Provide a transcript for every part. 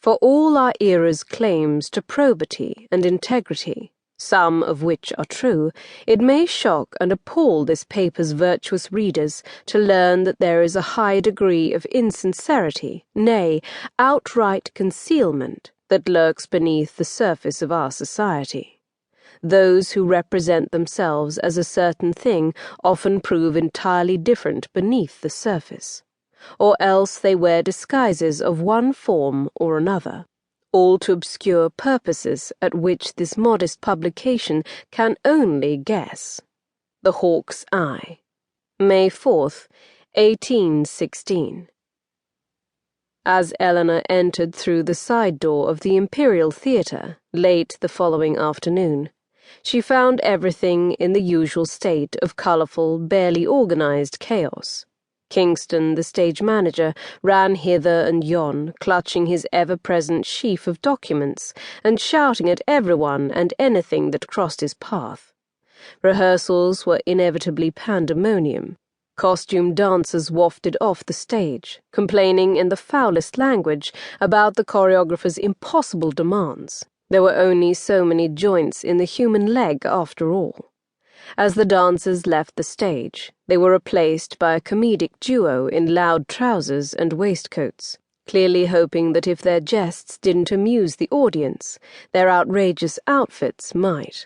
For all our era's claims to probity and integrity, some of which are true, it may shock and appall this paper's virtuous readers to learn that there is a high degree of insincerity, nay, outright concealment, that lurks beneath the surface of our society. Those who represent themselves as a certain thing often prove entirely different beneath the surface, or else they wear disguises of one form or another, all to obscure purposes at which this modest publication can only guess. The Hawke's Eye, May 4th, 1816. As Eleanor entered through the side door of the Imperial Theatre late the following afternoon, she found everything in the usual state of colourful, barely organised chaos. Kingston, the stage manager, ran hither and yon, clutching his ever-present sheaf of documents and shouting at everyone and anything that crossed his path. Rehearsals were inevitably pandemonium. Costume dancers wafted off the stage, complaining in the foulest language about the choreographer's impossible demands. There were only so many joints in the human leg after all. As the dancers left the stage, they were replaced by a comedic duo in loud trousers and waistcoats, clearly hoping that if their jests didn't amuse the audience, their outrageous outfits might.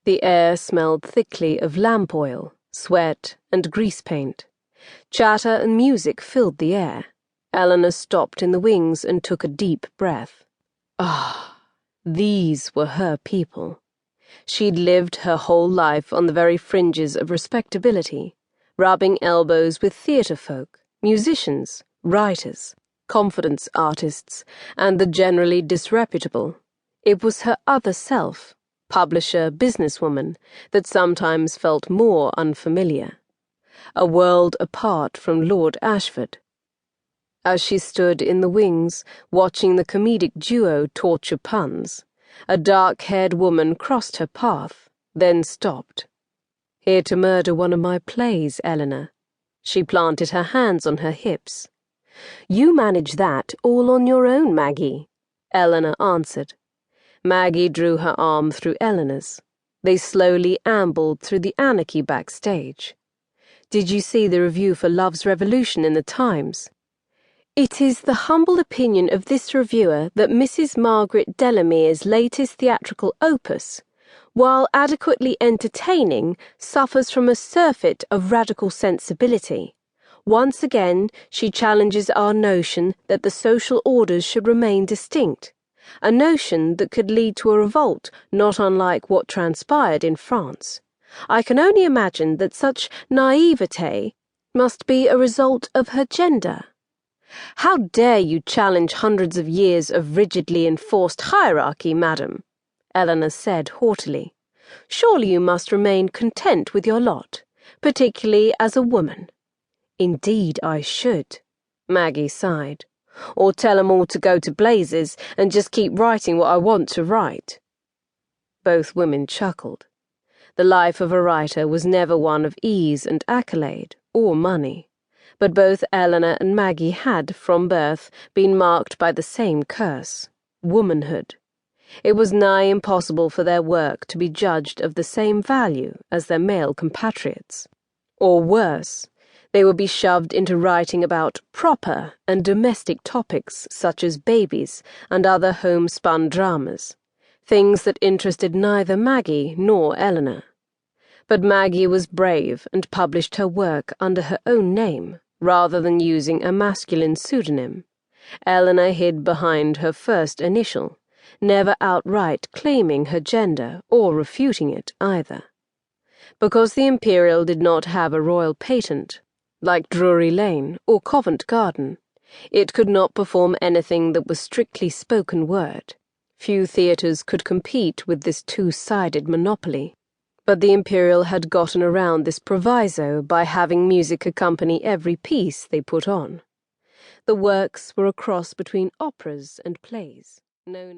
The air smelled thickly of lamp oil, sweat, and grease paint. Chatter and music filled the air. Eleanor stopped in the wings and took a deep breath. Ah! These were her people. She'd lived her whole life on the very fringes of respectability, rubbing elbows with theatre folk, musicians, writers, confidence artists, and the generally disreputable. It was her other self, publisher, businesswoman, that sometimes felt more unfamiliar. A world apart from Lord Ashford. As she stood in the wings, watching the comedic duo torture puns, a dark-haired woman crossed her path, then stopped. "Here to murder one of my plays, Eleanor." She planted her hands on her hips. "You manage that all on your own, Maggie," Eleanor answered. Maggie drew her arm through Eleanor's. They slowly ambled through the anarchy backstage. "Did you see the review for Love's Revolution in the Times?" "It is the humble opinion of this reviewer that Mrs. Margaret Delamere's latest theatrical opus, while adequately entertaining, suffers from a surfeit of radical sensibility. Once again, she challenges our notion that the social orders should remain distinct, a notion that could lead to a revolt not unlike what transpired in France. I can only imagine that such naivete must be a result of her gender." "How dare you challenge hundreds of years of rigidly enforced hierarchy, madam?" Eleanor said haughtily. "Surely you must remain content with your lot, particularly as a woman." "Indeed I should," Maggie sighed. "Or tell 'em all to go to blazes and just keep writing what I want to write." Both women chuckled. The life of a writer was never one of ease and accolade, or money. But both Eleanor and Maggie had, from birth, been marked by the same curse, womanhood. It was nigh impossible for their work to be judged of the same value as their male compatriots. Or worse, they would be shoved into writing about proper and domestic topics such as babies and other homespun dramas, things that interested neither Maggie nor Eleanor. But Maggie was brave and published her work under her own name, rather than using a masculine pseudonym. Eleanor hid behind her first initial, never outright claiming her gender or refuting it either. Because the Imperial did not have a royal patent, like Drury Lane or Covent Garden, it could not perform anything that was strictly spoken word. Few theatres could compete with this two-sided monopoly. But the Imperial had gotten around this proviso by having music accompany every piece they put on. The works were a cross between operas and plays, known as